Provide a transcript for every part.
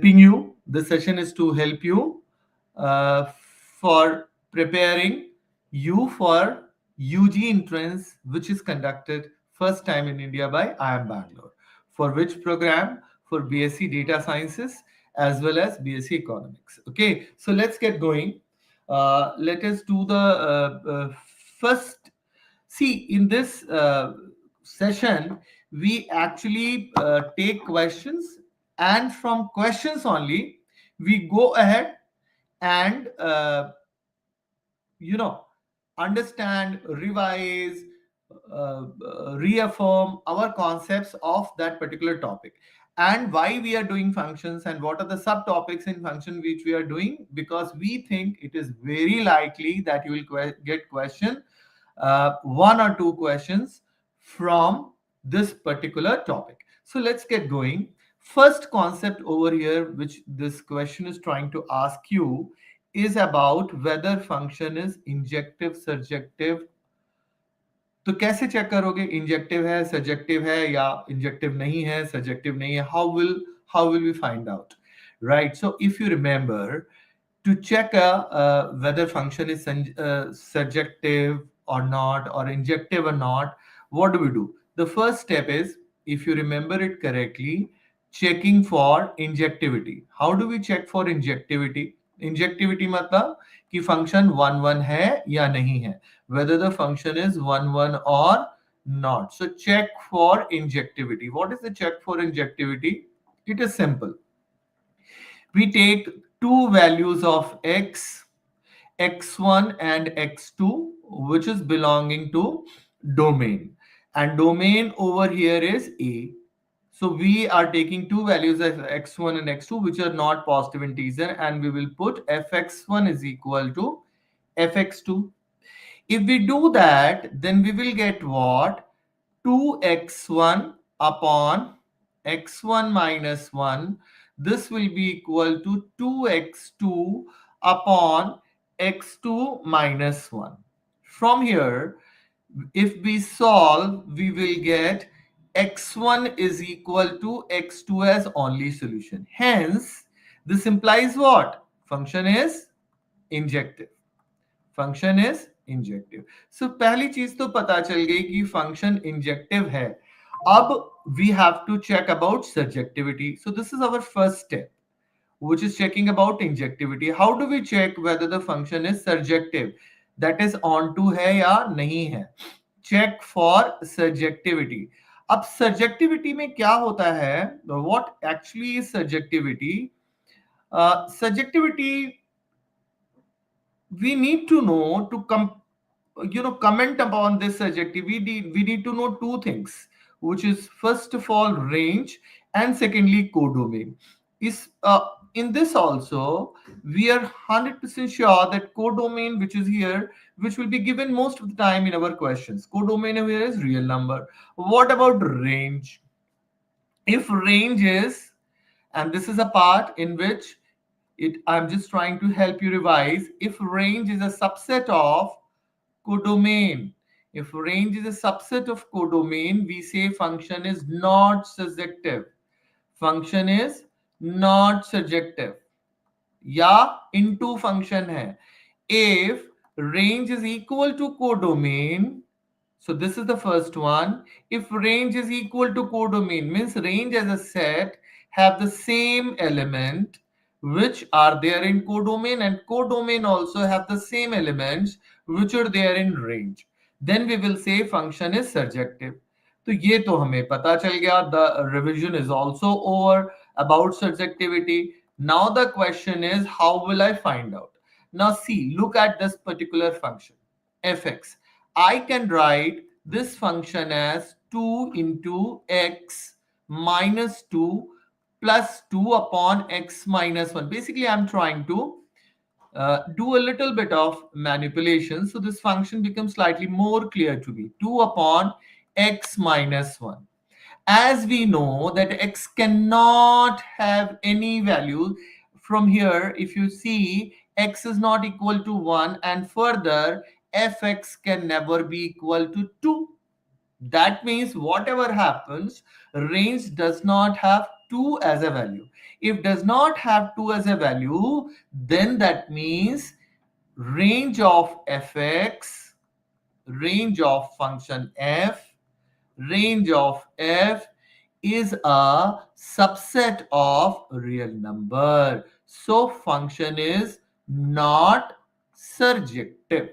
helping you. This session is to help you for preparing you for UG entrance, which is conducted first time in India by IIM Bangalore. For which program? For BSc Data Sciences as well as BSc Economics. Okay, so let's get going. Let us do the first. See, in this session, we actually take questions, and from questions only, we go ahead and you know understand, revise, reaffirm our concepts of that particular topic, and why we are doing functions and what are the subtopics in function which we are doing, because we think it is very likely that you will get question, one or two questions from this particular topic. So let's get going. First concept over here, which this question is trying to ask you, is about whether function is injective, surjective. तो कैसे check करोगे injective है, subjective है, या injective नहीं है, subjective नहीं है? How will we find out? Right. So if you remember, to check whether function is surjective or not, or injective or not, what do? The first step is, if you remember it correctly, checking for injectivity. How do we check for injectivity? Injectivity मतलब कि function 1 1 है या नहीं है, whether the function is 1 1 or not. So check for injectivity. What is the check for injectivity? It is simple. We take two values of x1 and x2, which is belonging to domain, and domain over here is A. So we are taking two values of x1 and x2 which are not positive integer, and we will put fx1 is equal to fx2. If we do that, then we will get what? 2x1 upon x1 minus 1. This will be equal to 2x2 upon x2 minus 1. From here, if we solve, we will get x1 is equal to x2 as only solution. Hence, this implies what? Function is injective. Function is injective. So पहली चीज तो पता चल गई कि function injective है. अब we have to check about surjectivity. So this is our first step, which is checking about injectivity. How do we check whether the function is surjective, that is onto है या नहीं है? Check for surjectivity. अब surjectivity में क्या होता है? What actually is surjectivity? Surjectivity, we need to know to comment upon this surjective. We need to know two things, which is first of all range, and secondly codomain. Is in this also we are 100% sure that codomain, which is here, which will be given most of the time in our questions, codomain here is real number. What about range? If range is, and this is a part in which I'm just trying to help you revise. If range is a subset of codomain, if range is a subset of codomain, we say function is not surjective. Function is not surjective. या into function है. If range is equal to codomain, so this is the first one. If range is equal to codomain, means range as a set have the same element which are there in codomain, and codomain also have the same elements which are there in range, then we will say function is surjective. तो ये तो हमें पता चल गया. The revision is also over about surjectivity. Now the question is, how will I find out? Now see, look at this particular function fx. I can write this function as 2 into x minus 2 plus 2 upon x minus 1. Basically, I'm trying to do a little bit of manipulation, so this function becomes slightly more clear to me. 2 upon x minus 1. As we know that x cannot have any value, from here if you see, x is not equal to 1, and further fx can never be equal to 2. That means whatever happens, range does not have 2 as a value. If does not have 2 as a value, then that means range of fx, range of function f, range of f is a subset of real number. So function is not surjective.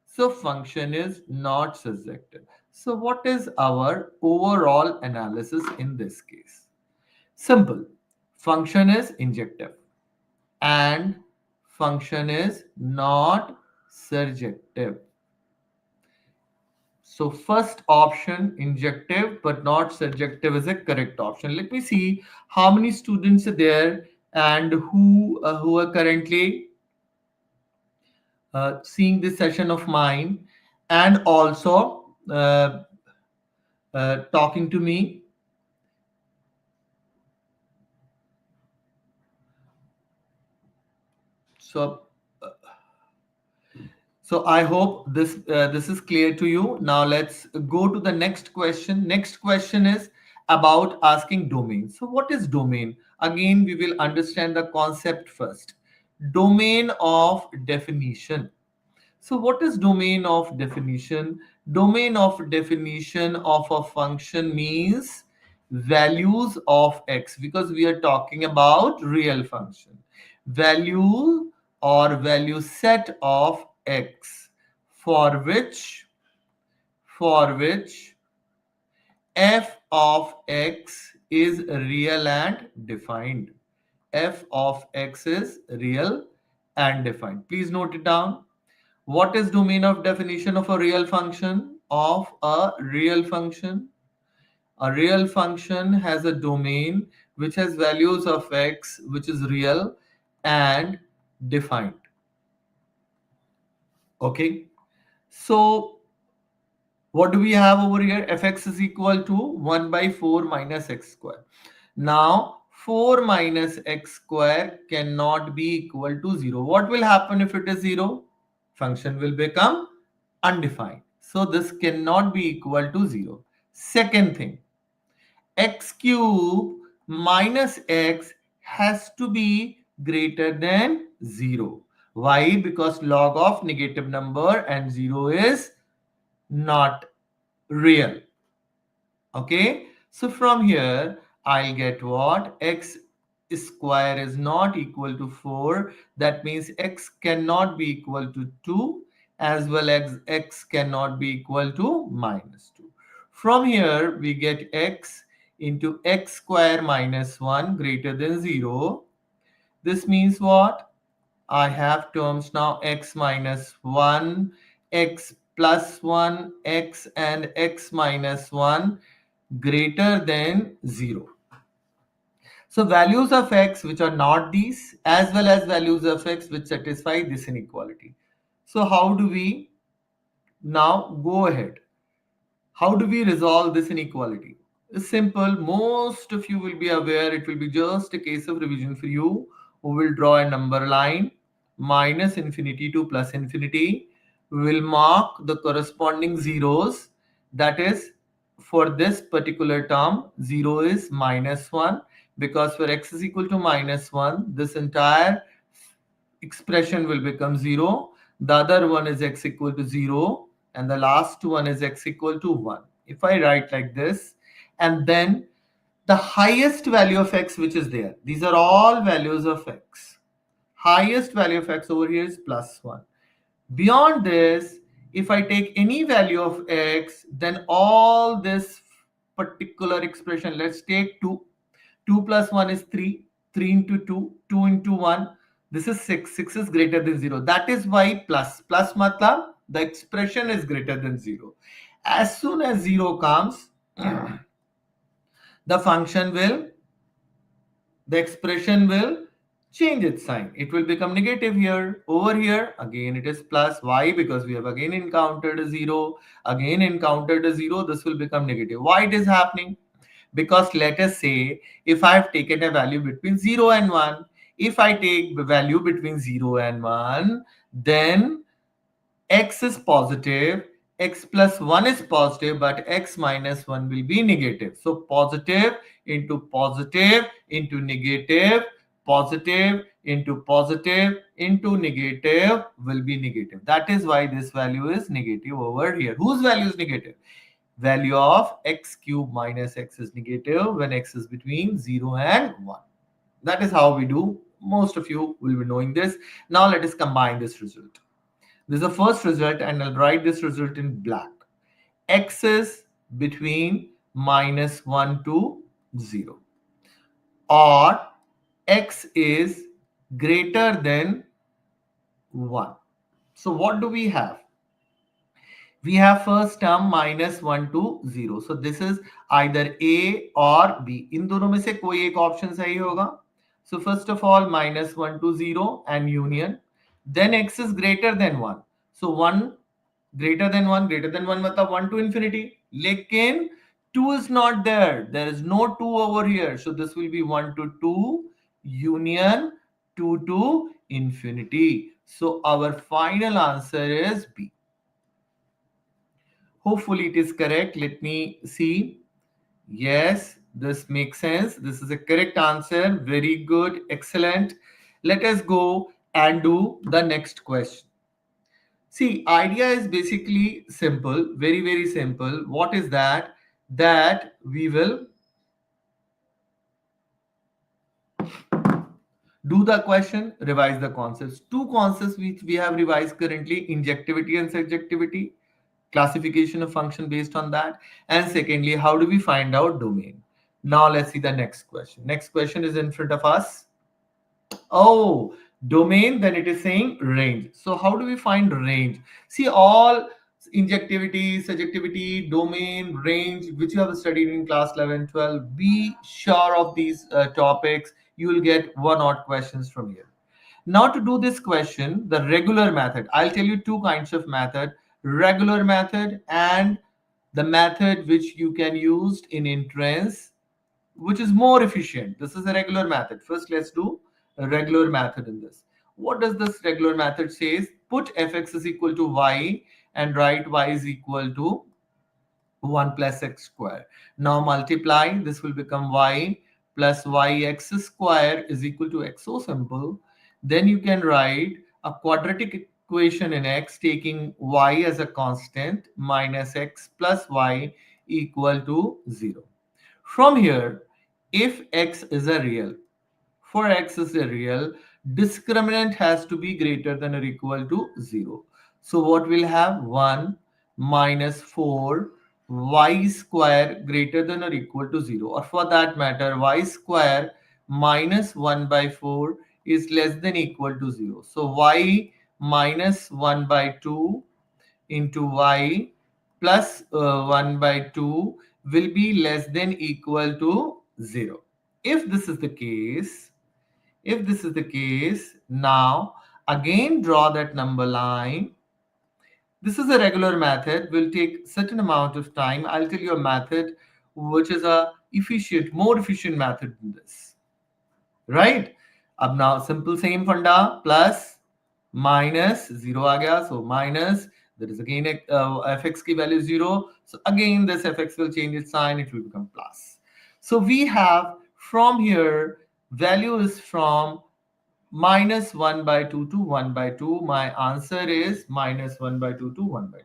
So function is not surjective. So what is our overall analysis in this case? Simple. Function is injective and function is not surjective. So first option, injective but not surjective, is a correct option. Let me see how many students are there and who are currently seeing this session of mine and also talking to me. So So I hope this is clear to you. Now let's go to the next question. Next question is about asking domain. So what is domain? Again, we will understand the concept first. Domain of definition. So what is domain of definition? Domain of definition of a function means values of x, because we are talking about real function. Value or value set of x for which f of x is real and defined. F of x is real and defined. Please note it down. What is domain of definition of a real function? Of a real function. A real function has a domain which has values of x which is real and defined. Okay. So what do we have over here? Fx is equal to 1 by 4 minus x square. Now 4 minus x square cannot be equal to 0. What will happen if it is 0? Function will become undefined. So this cannot be equal to 0. Second thing, x cube minus x has to be greater than 0. Why? Because log of negative number and 0 is not real. Okay, so from here I'll get what? X square is not equal to 4. That means x cannot be equal to 2, as well as x cannot be equal to minus 2. From here we get x into x square minus 1 greater than 0. This means what? I have terms now x minus 1, x plus 1, x and x minus 1 greater than 0. So values of x which are not these, as well as values of x which satisfy this inequality. So how do we now go ahead? How do we resolve this inequality? It's simple. Most of you will be aware. It will be just a case of revision for you, who will draw a number line minus infinity to plus infinity. We will mark the corresponding zeros. That is, for this particular term, 0 is minus 1, because for x is equal to minus 1, this entire expression will become 0. The other one is x equal to 0, and the last one is x equal to 1. If I write like this, and then the highest value of x which is there, these are all values of x. Highest value of x over here is plus 1. Beyond this, if I take any value of x, then all this particular expression, let's take 2. 2 plus 1 is 3. 3 into 2. 2 into 1. This is 6. 6 is greater than 0. That is why plus. Plus matlab, the expression is greater than 0. As soon as 0 comes, the function will, the expression will change its sign. It will become negative here. Over here, again it is plus. Why? Because we have again encountered a 0. Again encountered a 0. This will become negative. Why it is happening? Because let us say if I have taken a value between 0 and 1, if I take the value between 0 and 1, then x is positive, x plus 1 is positive, but x minus 1 will be negative. So positive into positive into negative, positive into positive into negative will be negative. That is why this value is negative over here. Whose value is negative? Value of x cube minus x is negative when x is between 0 and 1. That is how we do. Most of you will be knowing this. Now let us combine this result. This is the first result and I'll write this result in black. X is between minus 1 to 0, or x is greater than 1. So what do we have? We have first term minus 1 to 0. So this is either A or B. इन दोनों में से कोई एक option सही होगा. So first of all minus 1 to 0 and union. Then x is greater than 1. So 1 greater than 1, greater than 1 मतलब 1 to infinity. लेकिन 2 is not there. There is no 2 over here. So this will be 1 to 2 union 2 to infinity. So our final answer is B. Hopefully it is correct. Let me see. Yes, this makes sense. This is a correct answer. Very good. Excellent. Let us go and do the next question. See, idea is basically simple, very, very simple. What is that? That we will do the question, revise the concepts. Two concepts which we have revised currently, injectivity and surjectivity, classification of function based on that. And secondly, how do we find out domain? Now let's see the next question. Next question is in front of us. Oh, domain, then it is saying range. So how do we find range? See, all injectivity, surjectivity, domain, range, which you have studied in class 11, 12, be sure of these topics. You will get one odd questions from here. Now to do this question, the regular method, I'll tell you two kinds of method, regular method and the method which you can use in entrance, which is more efficient. This is a regular method. First, let's do a regular method in this. What does this regular method says? Put fx is equal to y and write y is equal to 1 plus x square. Now multiply, this will become y plus yx square is equal to x. So simple. Then you can write a quadratic equation in x taking y as a constant minus x plus y equal to 0. From here, if x is a real, for x is a real, discriminant has to be greater than or equal to 0. So what we'll have? 1 minus 4 y square greater than or equal to 0, or for that matter y square minus 1 by 4 is less than equal to 0. So y minus 1 by 2 into y plus 1 by 2 will be less than equal to 0. If this is the case, now again draw that number line. This is a regular method, will take certain amount of time. I'll tell you a method which is a efficient, more efficient method than this. Right? Ab now simple same funda, plus minus 0 aa gaya, so minus, there is again fx ki value 0, so again this fx will change its sign, it will become plus. So we have from here value is from minus 1 by 2 to 1 by 2. My answer is minus 1 by 2 to 1 by 2.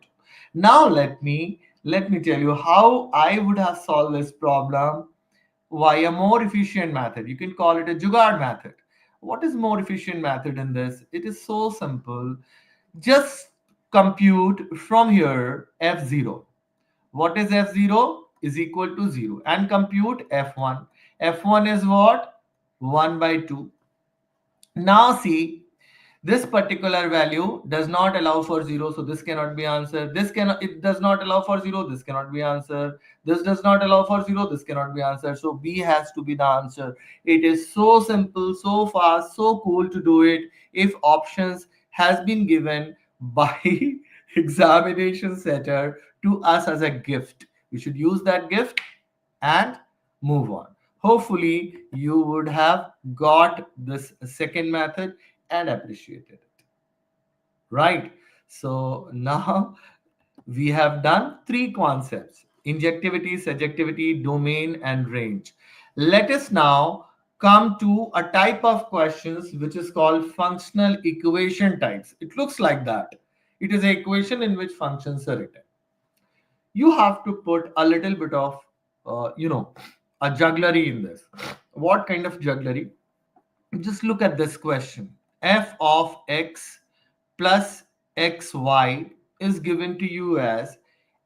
Now let me tell you how I would have solved this problem via a more efficient method. You can call it a jugaad method. What is more efficient method in this? It is so simple. Just compute from here f0. What is f0? Is equal to 0, and compute f1. F1 is what? 1 by 2. Now see, this particular value does not allow for 0, so this cannot be answered. This cannot, it does not allow for 0, this cannot be answered. This does not allow for 0, this cannot be answered. So B has to be the answer. It is so simple, so fast, so cool to do it if options has been given by examination setter to us as a gift. We should use that gift and move on. Hopefully you would have got this second method and appreciated it. Right? So now we have done three concepts: injectivity, surjectivity, domain, and range. Let us now come to a type of questions which is called functional equation types. It looks like that. It is an equation in which functions are written. You have to put a little bit of, a jugglery in this. What kind of jugglery? Just look at this question. F of x plus xy is given to you as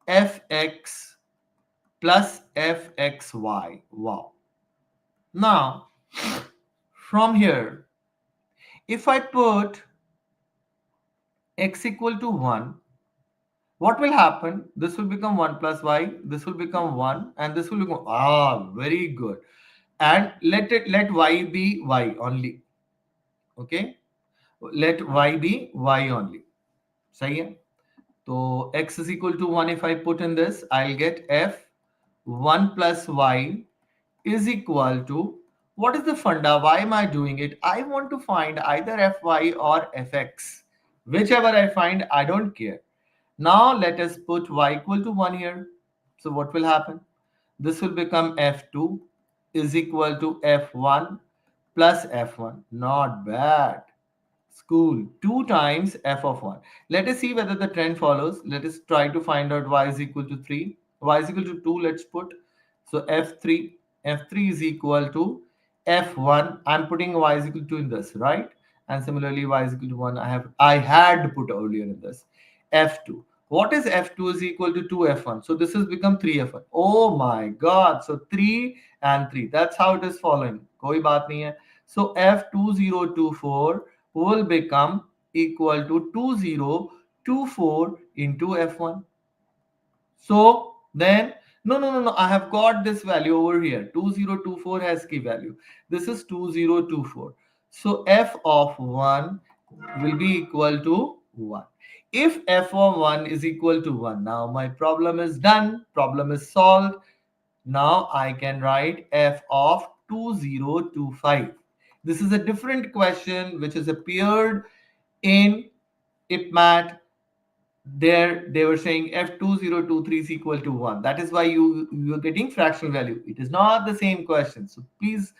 fx plus fxy. Wow. Now, from here, if I put x equal to 1, what will happen? This will become 1 plus y, this will become 1, and this will become, very good. And let y be y only. Okay? Let y be y only. सही है? So x is equal to 1. If I put in this, I'll get f 1 plus y is equal to, what is the funda? Why am I doing it? I want to find either fy or fx. Whichever I find, I don't care. Now let us put y equal to 1 here. So what will happen? This will become f2 is equal to f1 plus f1. Not bad. School 2 times f of 1. Let us see whether the trend follows. Let us try to find out y is equal to 3. Y is equal to 2. Let's put. So f3 is equal to f1. I'm putting y is equal to in this, right? And similarly y is equal to 1. I had put earlier in this. F2. What is f2 is equal to 2f1? So this has become 3f1. Oh my god. So 3 and 3. That's how it is following. Koi baat nahi hai. So f2024 will become equal to 2024 into f1. So then, no, I have got this value over here. 2024 has key value. This is 2024. So f of 1 will be equal to 1. If f of 1 is equal to 1, now my problem is done. Problem is solved. Now I can write f of 2025. This is a different question which has appeared in IPMAT. There they were saying f2023 is equal to 1. That is why you're getting fractional value. It is not the same question. So please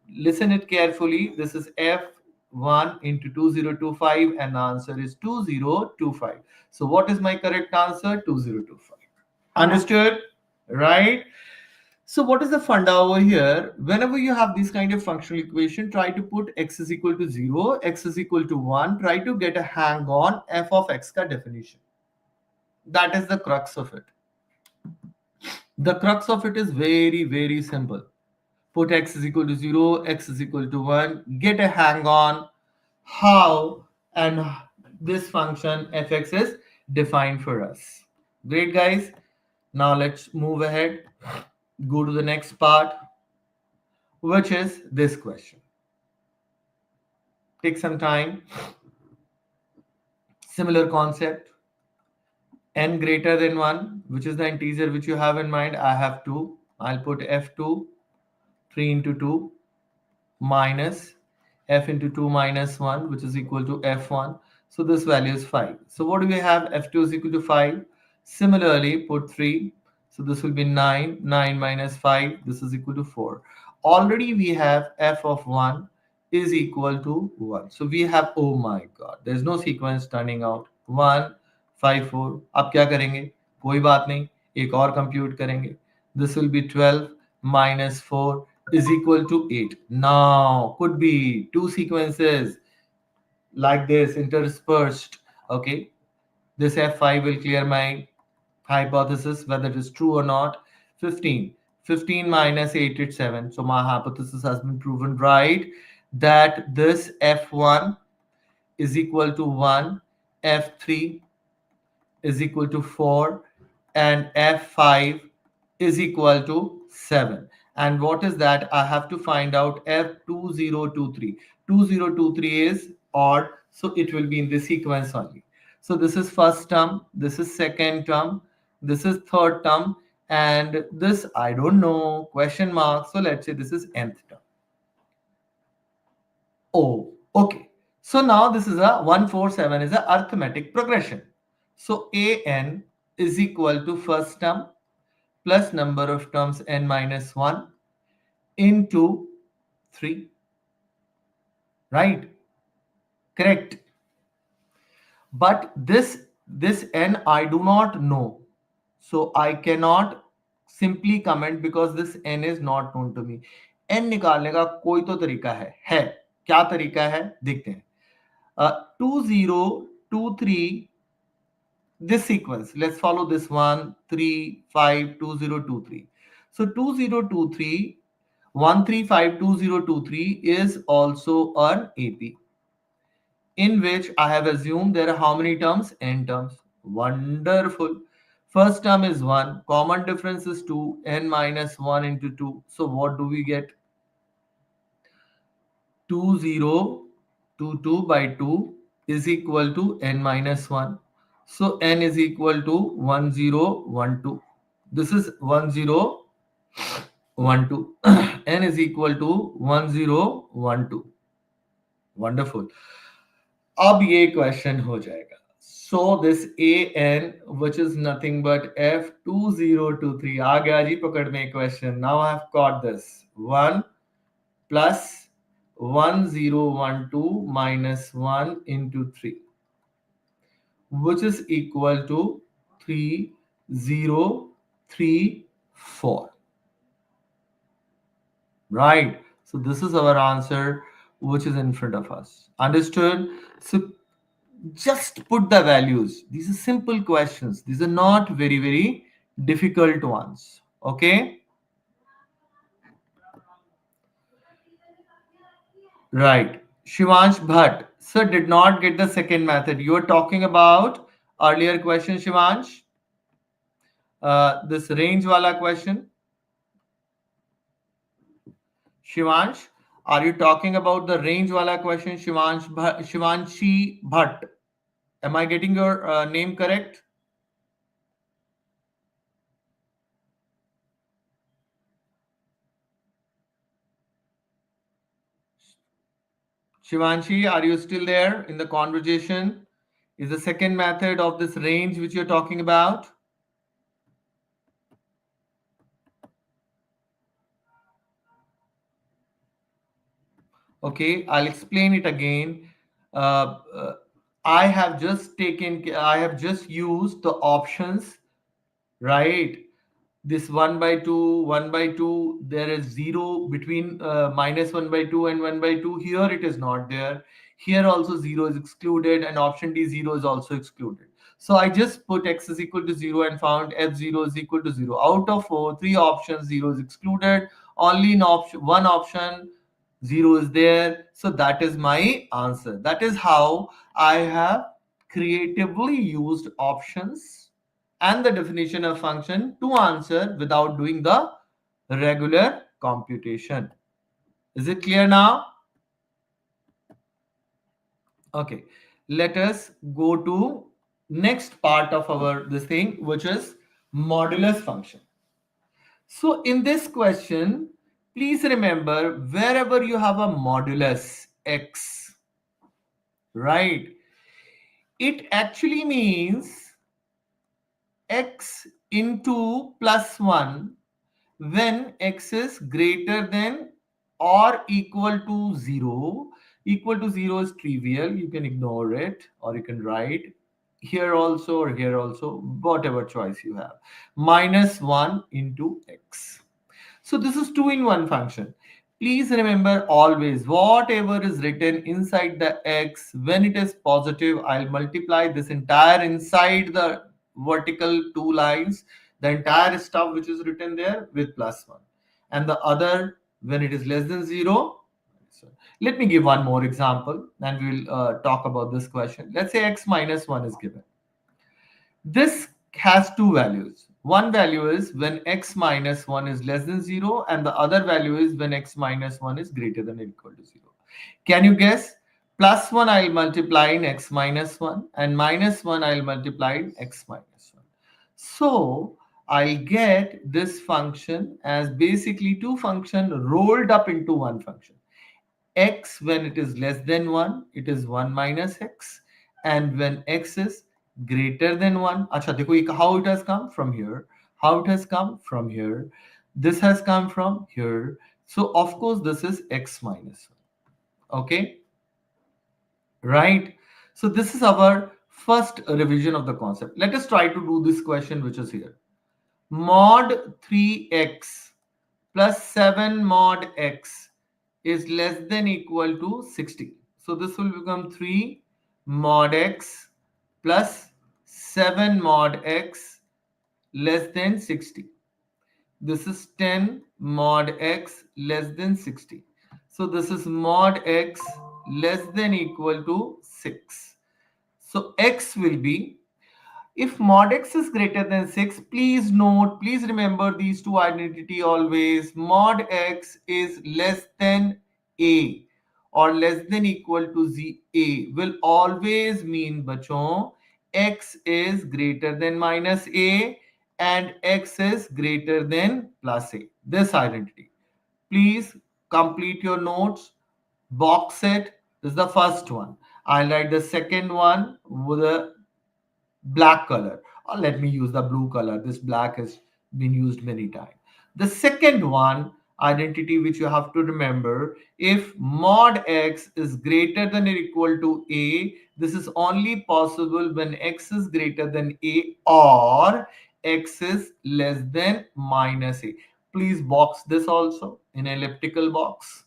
listen it carefully. This is f1 into 2025 and the answer is 2025. So what is my correct answer? 2025. Understood? Right? So what is the funda over here? Whenever you have this kind of functional equation, try to put x is equal to 0, x is equal to 1. Try to get a hang on f of x ka definition. That is the crux of it. The crux of it is very, very simple. Put x is equal to 0, x is equal to 1. Get a hang on how and this function fx is defined for us. Great, guys. Now let's move ahead. Go to the next part, which is this question. Take some time. Similar concept. N greater than 1, which is the integer which you have in mind. I have 2. I'll put f2, 3 into 2, minus f into 2 minus 1, which is equal to f1. So this value is 5. So what do we have? f2 is equal to 5. Similarly, put 3. So this will be 9. 9 minus 5. This is equal to 4. Already we have f of 1 is equal to 1. So we have, oh my god, there's no sequence turning out. 1, 5, 4. अब क्या करेंगे? कोई बात नहीं, एक और compute करेंगे. This will be 12 minus 4 is equal to 8. Now, could be two sequences like this interspersed. Okay, this f5 will clear my hypothesis whether it is true or not. 15 minus 8 is 7. So my hypothesis has been proven right, that this f1 is equal to 1, f3 is equal to 4, and f5 is equal to 7. And what is that? I have to find out f2023. 2023 is odd, so it will be in the sequence only. So this is first term, this is second term, this is third term, and this I don't know, question mark. So let's say this is nth term. Oh, okay. So now this is a 147 is a arithmetic progression. So an is equal to first term plus number of terms n minus 1 into 3. Right? Correct. But this n I do not know. So I cannot simply comment because this n is not known to me. n निकालने का कोई तो तरीका है क्या तरीका है देखते हैं. 2023, this sequence, let's follow this 1 3 5 2023. So 2023 1352023 is also an AP, in which I have assumed there are how many terms? N terms. Wonderful. First term is 1. Common difference is 2. N minus 1 into 2. So what do we get? 2022 by 2 is equal to n minus 1. So n is equal to 1012. This is 1012. n is equal to 1012. Wonderful. अब ये question हो जाएगा. So this an, which is nothing but f2023, आ गया जी पकड़ में question. Now I have got this 1 plus 1012 minus 1 into 3, which is equal to 3034. Right? So this is our answer, which is in front of us. Understood? So just put the values. These are simple questions. These are not very, very difficult ones. Okay? Right. Shivansh Bhatt. Sir, did not get the second method. You are talking about earlier question, Shivansh. This range wala question. Shivansh, are you talking about the range wala question, Shivanshi Bhatt? Am I getting your name correct? Shivanshi, are you still there in the conversation? Is the second method of this range which you're talking about? Okay, I'll explain it again. Uh, uh, I have just used the options, right? This 1 by 2, 1 by 2, there is 0 between minus 1 by 2 and 1 by 2. Here it is not there. Here also 0 is excluded, and option D 0 is also excluded. So I just put x is equal to 0 and found f0 is equal to 0. Out of three options, 0 is excluded. Only in one option 0 is there. So that is my answer. That is how I have creatively used options and the definition of function to answer without doing the regular computation. Is it clear now? Okay, let us go to next part of our this thing, which is modulus function. So in this question, please remember wherever you have a modulus x, right, it actually means x into plus 1 when x is greater than or equal to 0. Equal to 0 is trivial, you can ignore it, or you can write here also or here also, whatever choice you have. Minus 1 into x. So this is 2-in-1 function. Please remember always whatever is written inside the x, when it is positive, I'll multiply this entire inside the vertical two lines, the entire stuff which is written there with plus 1. And the other, when it is less than 0. So let me give one more example and we'll talk about this question. Let's say x minus 1 is given. This has two values. One value is when x minus 1 is less than 0, and the other value is when x minus 1 is greater than or equal to 0. Can you guess? Plus 1 I'll multiply in x minus 1, and minus 1 I'll multiply in x minus 1. So I'll get this function as basically two functions rolled up into one function. X, when it is less than 1, it is 1 minus x, and when x is greater than 1, acha dekho how it has come from here, how it has come from here, this has come from here. So of course this is x minus 1. Okay, right? So this is our first revision of the concept. Let us try to do this question which is here. Mod 3x plus 7 mod x is less than equal to 60. So this will become 3 mod x plus 7 mod x less than 60. This is 10 mod x less than 60. So this is mod x less than equal to 6. So x will be, if mod x is greater than 6, please note, please remember these two identity always. Mod x is less than a or less than equal to z, a will always mean bachon x is greater than minus a and x is greater than plus a. This identity. Please complete your notes, box it. This is the first one. I'll write the second one with a black color, or let me use the blue color. This black has been used many times. The second one identity which you have to remember, if mod x is greater than or equal to a, this is only possible when x is greater than a or x is less than minus a. Please box this also in elliptical box.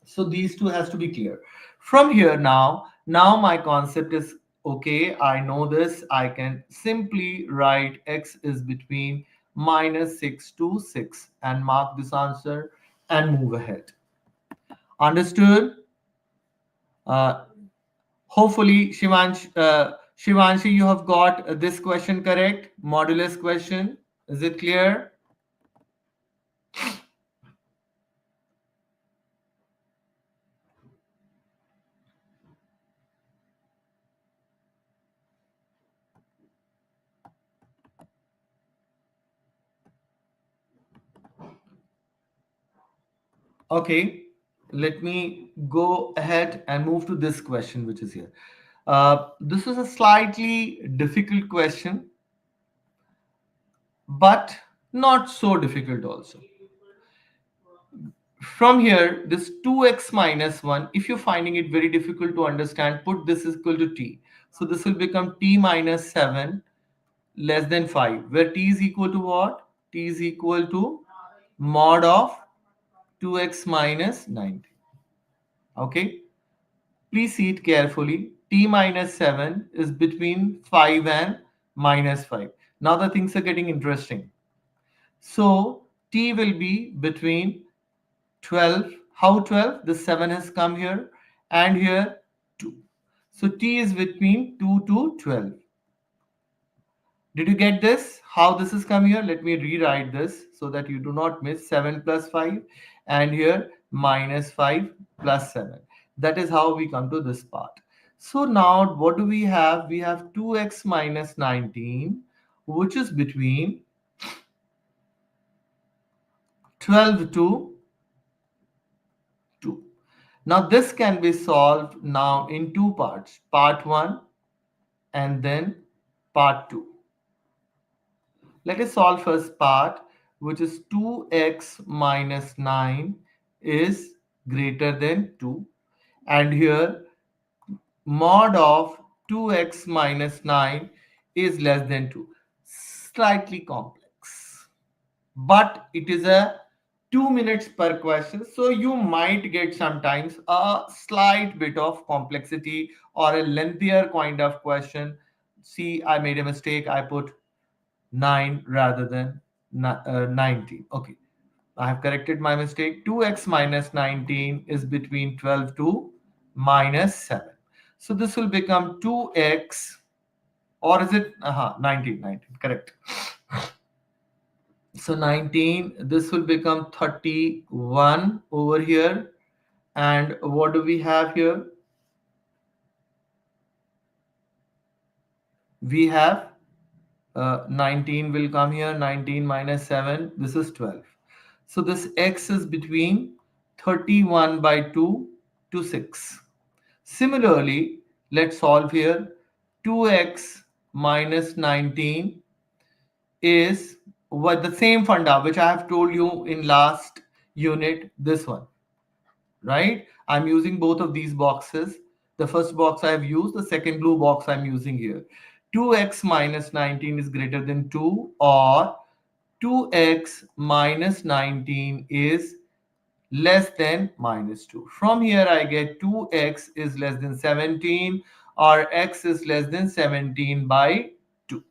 So these two has to be clear. From here now my concept is okay. I know this. I can simply write x is between minus 6 to 6 and mark this answer and move ahead. Understood? Uh, Hopefully, Shivanshi, you have got this question correct. Modulus question. Is it clear? Okay, let me go ahead and move to this question, which is here. This is a slightly difficult question, but not so difficult also. From here, this 2x minus 1, if you're finding it very difficult to understand, put this is equal to t. So this will become t minus 7 less than 5, where t is equal to what? T is equal to mod of 2x minus 90. Okay. Please see it carefully. T minus 7 is between 5 and minus 5. Now the things are getting interesting. So T will be between 12. How 12? The 7 has come here and here 2. So T is between 2 to 12. Did you get this? How this is come here? Let me rewrite this so that you do not miss 7 plus 5 and here minus 5 plus 7. That is how we come to this part. So now what do we have? We have 2x minus 19, which is between 12 to 2. Now this can be solved now in two parts, part 1 and then part 2. Let us solve first part, which is 2x minus 9 is greater than 2. And here mod of 2x minus 9 is less than 2. Slightly complex. But it is a 2 minutes per question. So you might get sometimes a slight bit of complexity or a lengthier kind of question. See, I made a mistake. I put 9 rather than 19. Okay, I have corrected my mistake. 2x minus 19 is between 12 to minus 7. So this will become 2x, or is it 19? Correct. So 19, this will become 31 over here. And what do we have here? We have 19 will come here. 19 minus 7, this is 12. So this x is between 31 by 2 to 6. Similarly, let's solve here. 2x minus 19 is what the same funda which I have told you in last unit, this one, right? I'm using both of these boxes. The first box I've used, the second blue box I'm using here. 2x minus 19 is greater than 2, or 2x minus 19 is less than minus 2. From here, I get 2x is less than 17, or x is less than 17 by 2.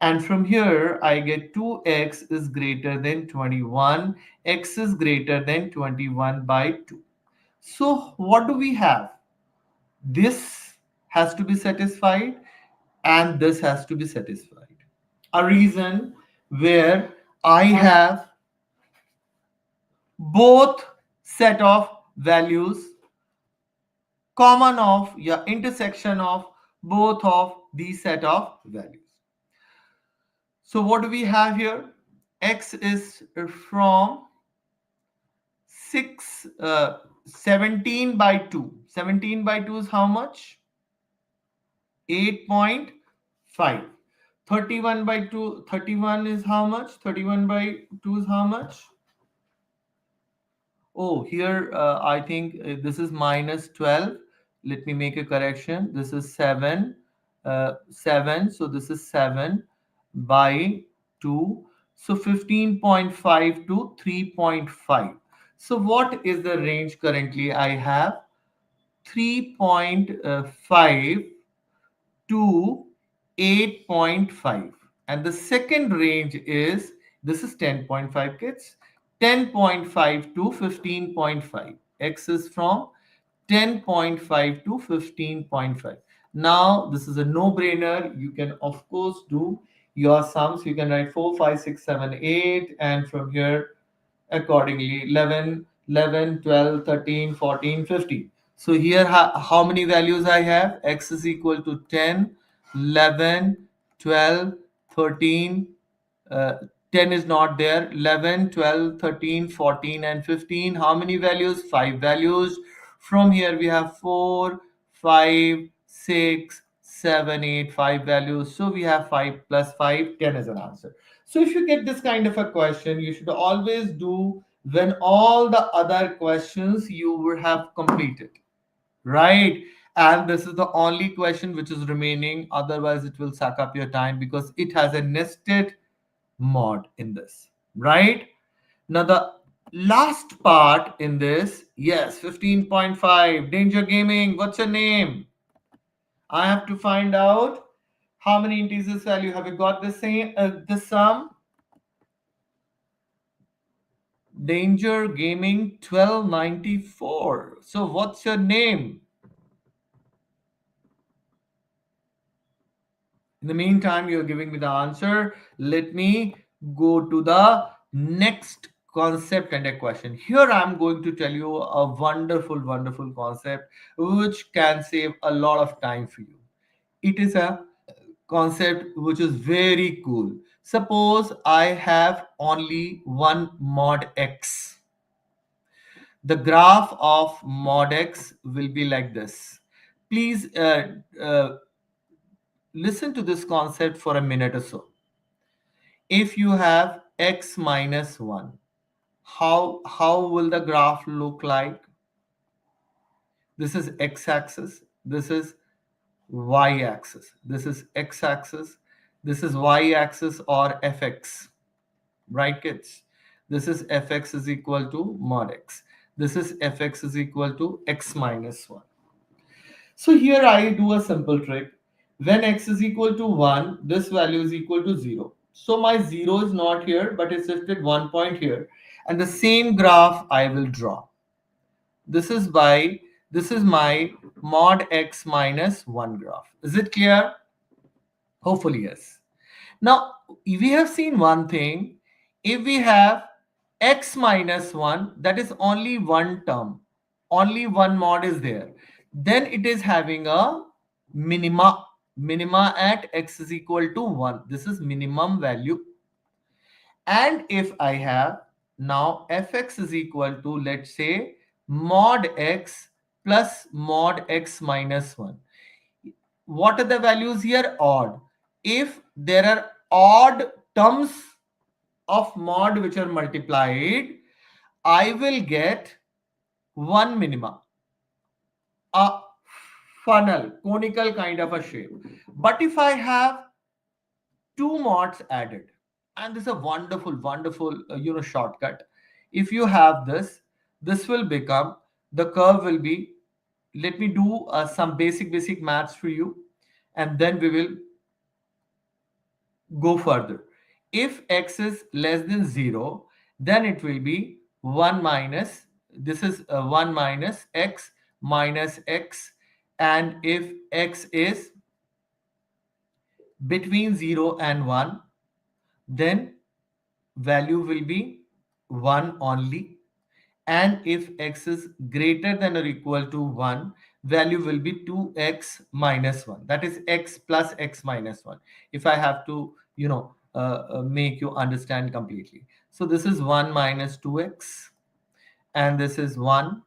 And from here, I get 2x is greater than 21, x is greater than 21 by 2. So what do we have? This has to be satisfied and this has to be satisfied. A reason where I have both set of values common of, yeah, intersection of both of these set of values. So what do we have here? X is from 17 by 2. 17 by 2 is how much? 8.5. 31 by 2, 31 is how much? 31 by 2 is how much? Oh, here I think this is minus 12. Let me make a correction. This is 7. 7. So this is 7 by 2. So 15.5 to 3.5. So what is the range currently I have? 3.5 to 8.5. And the second range is, this is 10.5 kids, 10.5 to 15.5. X is from 10.5 to 15.5. Now this is a no-brainer. You can of course do your sums. You can write 4, 5, 6, 7, 8, and from here accordingly 11, 11, 12, 13, 14, 15. So here how many values I have? X is equal to 10, 11, 12, 13, uh, 10 is not there, 11, 12, 13, 14, and 15. How many values? 5 values. From here we have 4, 5, 6, 7, 8, 5 values. So we have 5 plus 5, 10 as an answer. So if you get this kind of a question, you should always do when all the other questions you would have completed, right? And this is the only question which is remaining. Otherwise, it will suck up your time because it has a nested mod in this, right? Now, the last part in this, yes, 15.5, Danger Gaming, what's your name? I have to find out how many integers value. Have you got the same, the sum? Danger Gaming 1294. So what's your name? In the meantime, you're giving me the answer. Let me go to the next concept and a question. Here I'm going to tell you a wonderful, wonderful concept which can save a lot of time for you. It is a concept which is very cool. Suppose I have only one mod x. The graph of mod x will be like this. Please listen to this concept for a minute or so. If you have x minus 1, how will the graph look like? This is x-axis, this is y-axis, this is x-axis, this is y-axis or fx, right kids? This is fx is equal to mod x, this is fx is equal to x minus 1. So here I do a simple trick. When x is equal to 1, this value is equal to 0. So my 0 is not here, but it's shifted 1 point here. And the same graph I will draw. This is my mod x minus 1 graph. Is it clear? Hopefully, yes. Now, we have seen one thing. If we have x minus 1, that is only one term. Only one mod is there. Then it is having a minima. Minima at x is equal to 1. This is minimum value. And if I have now fx is equal to, let's say, mod x plus mod x minus 1. What are the values here? Odd. If there are odd terms of mod which are multiplied, I will get one minima, a funnel, conical kind of a shape. But if I have two mods added, and this is a wonderful shortcut. If you have this will become, the curve will be, let me do some basic maths for you, and then we will go further. If x is less than 0, then it will be 1 minus, this is 1 minus x minus x. And if x is between 0 and 1, then value will be 1 only. And if x is greater than or equal to 1, value will be 2x minus 1. That is x plus x minus 1. If I have to, make you understand completely. So this is 1 minus 2x, and this is 1,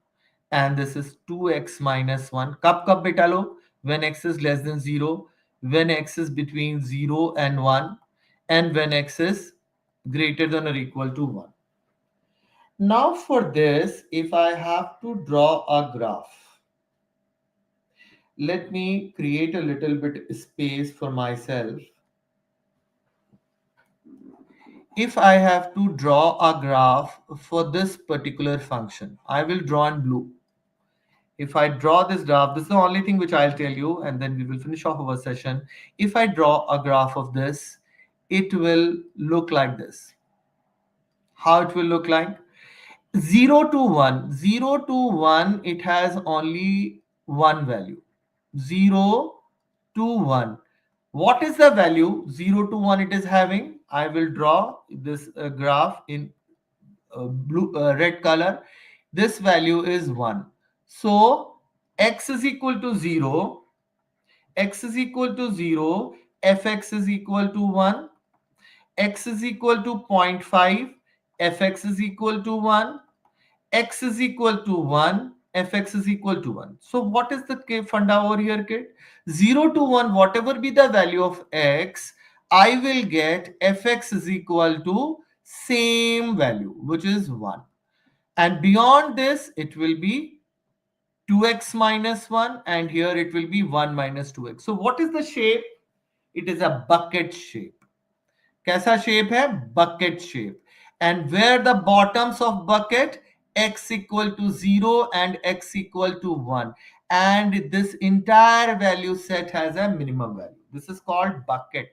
and this is 2x minus 1. Kab beta lo? When x is less than 0, when x is between 0 and 1, and when x is greater than or equal to 1. Now for this, if I have to draw a graph, let me create a little bit space for myself. If I have to draw a graph for this particular function, I will draw in blue. If I draw this graph, this is the only thing which I'll tell you, and then we will finish off our session. If I draw a graph of this, it will look like this. How it will look like? 0 to 1. 0 to 1, it has only one value. 0 to 1. What is the value 0 to 1 it is having? I will draw this graph in red color. This value is 1. So x is equal to 0, x is equal to 0, fx is equal to 1, x is equal to 0.5, fx is equal to 1, x is equal to 1, fx is equal to 1. So what is the funda over here, kid? 0 to 1, whatever be the value of x, I will get fx is equal to same value, which is 1. And beyond this, it will be 2x minus 1, and here it will be 1 minus 2x. So what is the shape? It is a bucket shape. कैसा shape है? Bucket shape. And where the bottoms of bucket, x equal to 0 and x equal to 1. And this entire value set has a minimum value. This is called bucket.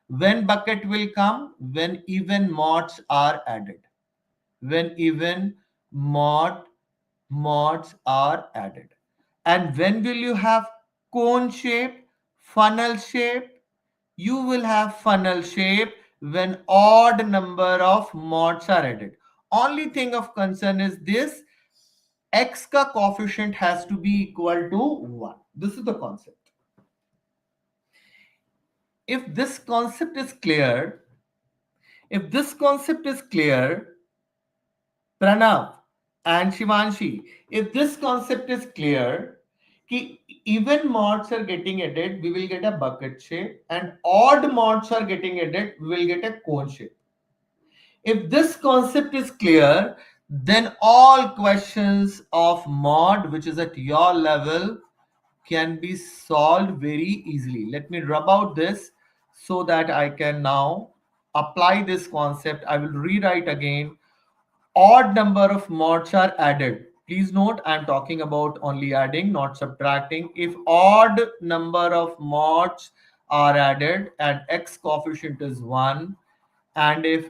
When bucket will come? When even mods are added. When even mods are added. And when will you have cone shape, funnel shape? You will have funnel shape when odd number of mods are added. Only thing of concern is this: x ka coefficient has to be equal to 1. This is the concept. If this concept is clear, Pranav and Shivanshi, if this concept is clear, कि even mods are getting added, we will get a bucket shape, and odd mods are getting added, we will get a cone shape. If this concept is clear, then all questions of mod which is at your level can be solved very easily. Let me rub out this so that I can now apply this concept. I will rewrite again. Odd number of mods are added. Please note, I am talking about only adding, not subtracting. If odd number of mods are added and x coefficient is 1, and if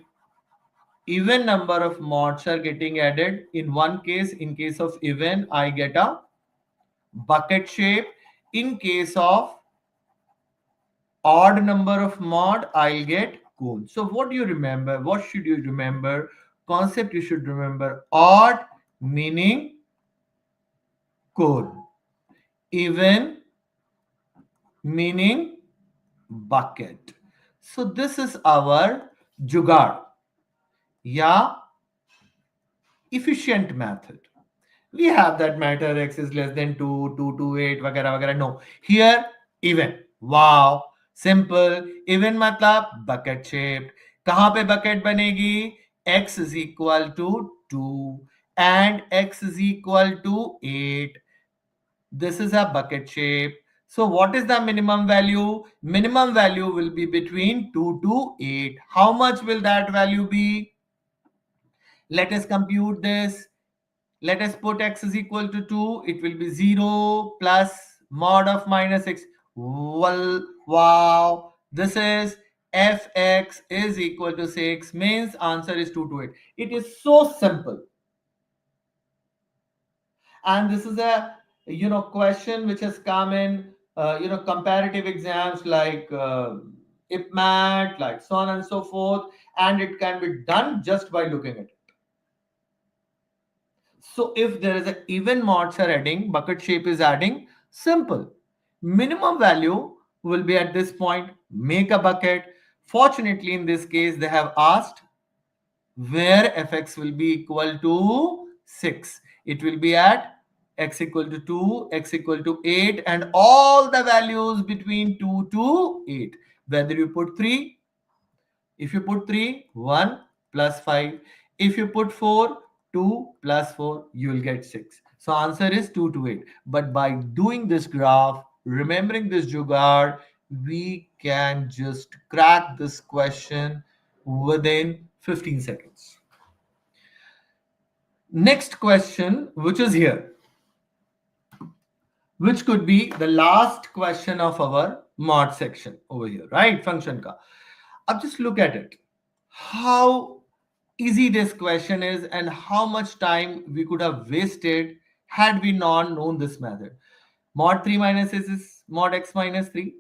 even number of mods are getting added, in one case, in case of even, I get a bucket shape. In case of odd number of mod, I'll get cone. So what do you remember? What should you remember? Concept you should remember: odd meaning cone, even meaning bucket. So this is our jugaad, yeah, efficient method. We have that matter x is less than 2, 2 to 8, वगैरह वगैरह. No, here even. Wow, simple. Even मतलब bucket shaped. कहाँ पे bucket बनेगी? X is equal to 2 and x is equal to 8. This is a bucket shape. So what is the minimum value? Minimum value will be between 2 to 8. How much will that value be? Let us compute this. Let us put x is equal to 2. It will be 0 plus mod of minus x. Well, wow. This is fx is equal to 6, means answer is 2 to 8. It is so simple. And this is a question which has come in comparative exams like IPMAT, like so on and so forth, and it can be done just by looking at it. So if there is a even mods are adding, bucket shape is adding, simple. Minimum value will be at this point, make a bucket. Fortunately, in this case, they have asked where fx will be equal to 6. It will be at x equal to 2, x equal to 8, and all the values between 2 to 8. Whether you put 3, if you put 3, 1 plus 5. If you put 4, 2 plus 4, you will get 6. So answer is 2 to 8. But by doing this graph, remembering this jugaad, we can just crack this question within 15 seconds. Next question, which is here, which could be the last question of our mod section over here, right? Function ka. Now just look at it. How easy this question is and how much time we could have wasted had we not known this method. Mod 3 minus is mod x minus 3.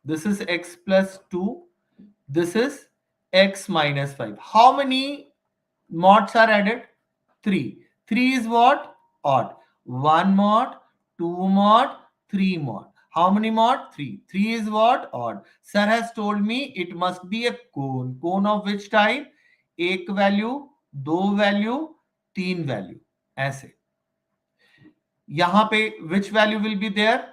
This is x plus 2. This is x minus 5. How many mods are added? 3. 3 is what? Odd. 1 mod, 2 mod, 3 mod. How many mod? 3. 3 is what? Odd. Sir has told me it must be a cone. Cone of which type? एक value, दो value, तीन value, ऐसे. यहां पे which value will be there?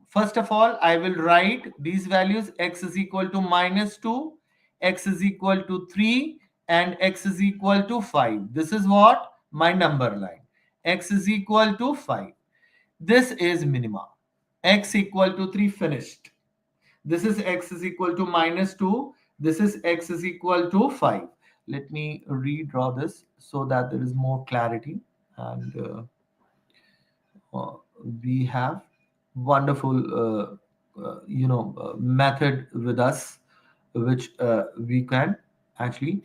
First of all, I will write these values. X is equal to minus 2, x is equal to 3, and x is equal to 5. This is what? My number line. X is equal to 5. This is minima. X equal to 3, finished. This is x is equal to minus 2. This is x is equal to 5. Let me redraw this so that there is more clarity. And we have wonderful method with us which we can actually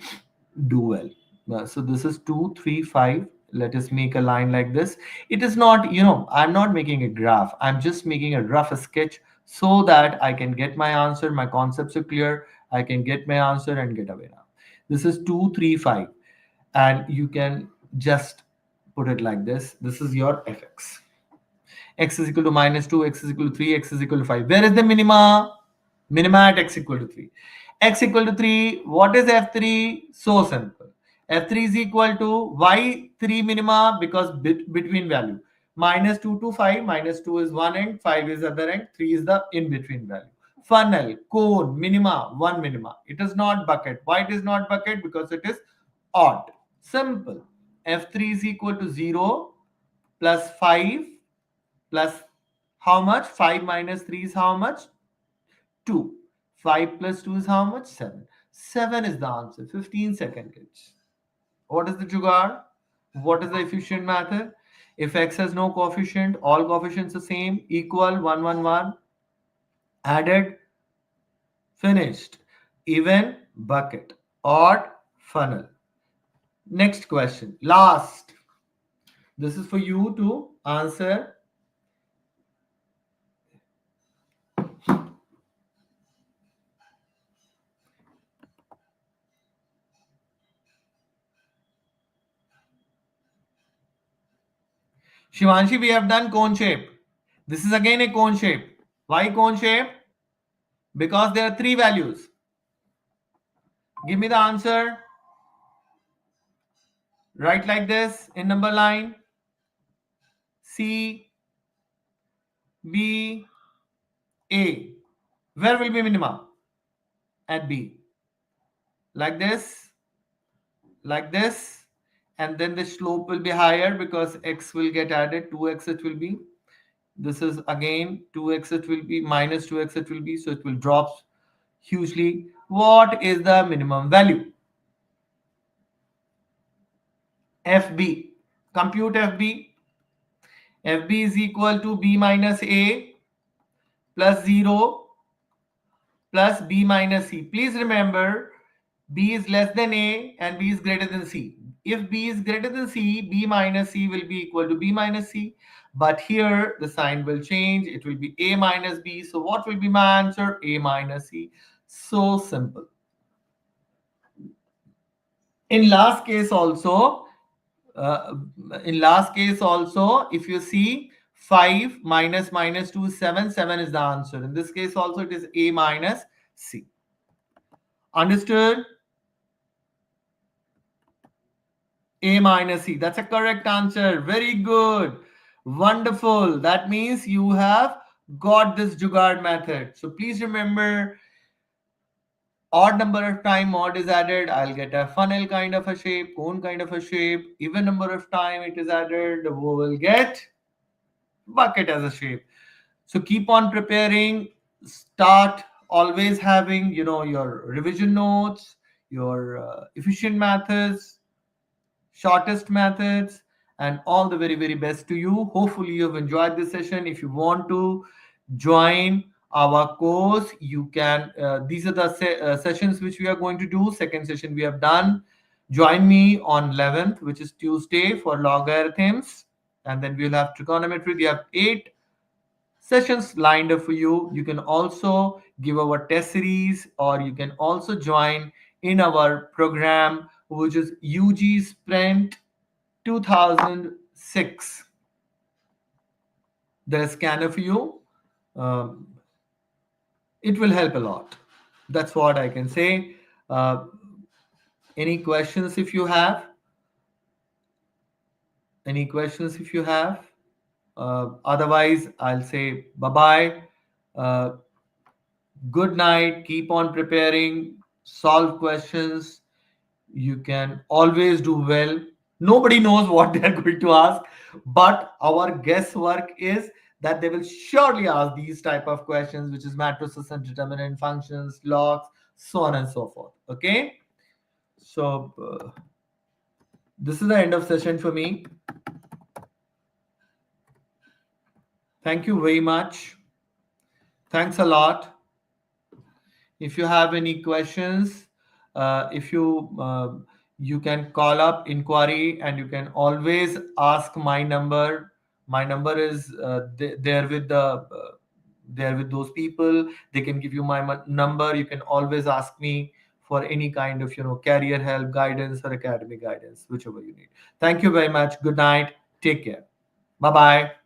do well. So this is 2 3 5. Let us make a line like this. It is not, I'm not making a graph, I'm just making a rough sketch so that I can get my answer. My concepts are clear, I can get my answer and get away now. This is 2 3 5, and you can just put it like this. This is your fx. X is equal to minus 2, x is equal to 3, x is equal to 5. Where is the minima? Minima at x equal to 3. X equal to 3, what is f3? So simple. F3 is equal to, why 3 minima? Because between value. Minus 2 to 5, minus 2 is one end, 5 is other end, 3 is the in between value. Funnel, cone, minima, 1 minima. It is not bucket. Why it is not bucket? Because it is odd. Simple. F3 is equal to 0 plus 5 plus how much? 5 minus 3 is how much? 2. 5 plus 2 is how much? 7. 7 is the answer. 15 seconds, kids. What is the jugaad? What is the efficient method? If x has no coefficient, all coefficients are same, equal, 1, 1, 1, added, finished. Even, bucket. Odd, funnel. Next question. Last. This is for you to answer. Shivanshi, we have done cone shape. This is again a cone shape. Why cone shape? Because there are 3 values. Give me the answer. Write like this in number line. C, B, A. Where will be minima? At B. Like this, and then the slope will be higher because x will get added, 2x it will be. This is again 2x it will be, minus 2x it will be, so it will drop hugely. What is the minimum value? FB. Compute FB. FB is equal to b minus a plus 0 plus b minus c. Please remember, b is less than a and b is greater than c. If b is greater than c, b minus c will be equal to b minus c. But here the sign will change. It will be a minus b. So what will be my answer? A minus c. So simple. In last case also, uh, if you see 5 minus minus 2 is 7, 7 is the answer. In this case also it is a minus c. Understood? A minus C. That's a correct answer. Very good. Wonderful. That means you have got this jugaad method. So please remember, odd number of time mod is added, I'll get a funnel kind of a shape, cone kind of a shape. Even number of time it is added, we will get bucket as a shape. So keep on preparing. Start always having, your revision notes, your efficient methods, shortest methods, and all the very very best to you. Hopefully you've enjoyed this session. If you want to join our course, you can, these are the sessions which we are going to do. Second session we have done. Join me on 11th, which is Tuesday, for logarithms, and then we'll have trigonometry. We have 8 sessions lined up for you. You can also give our test series, or you can also join in our program, which is UG Sprint 2006. The scanner for you. Um, it will help a lot. That's what I can say. Uh, any questions if you have? Any questions if you have? Otherwise, I'll say bye bye. Uh, Good night. Keep on preparing. Solve questions. You can always do well. Nobody knows what they are going to ask, but our guesswork is that they will surely ask these type of questions, which is matrices and determinant functions, logs, so on and so forth. Okay. So this is the end of session for me. Thank you very much. Thanks a lot. If you have any questions, if you can call up inquiry, and you can always ask my number. My number is there with the there with those people. They can give you my number. You can always ask me for any kind of career help, guidance, or academic guidance, whichever you need. Thank you very much. Good night. Take care. Bye bye.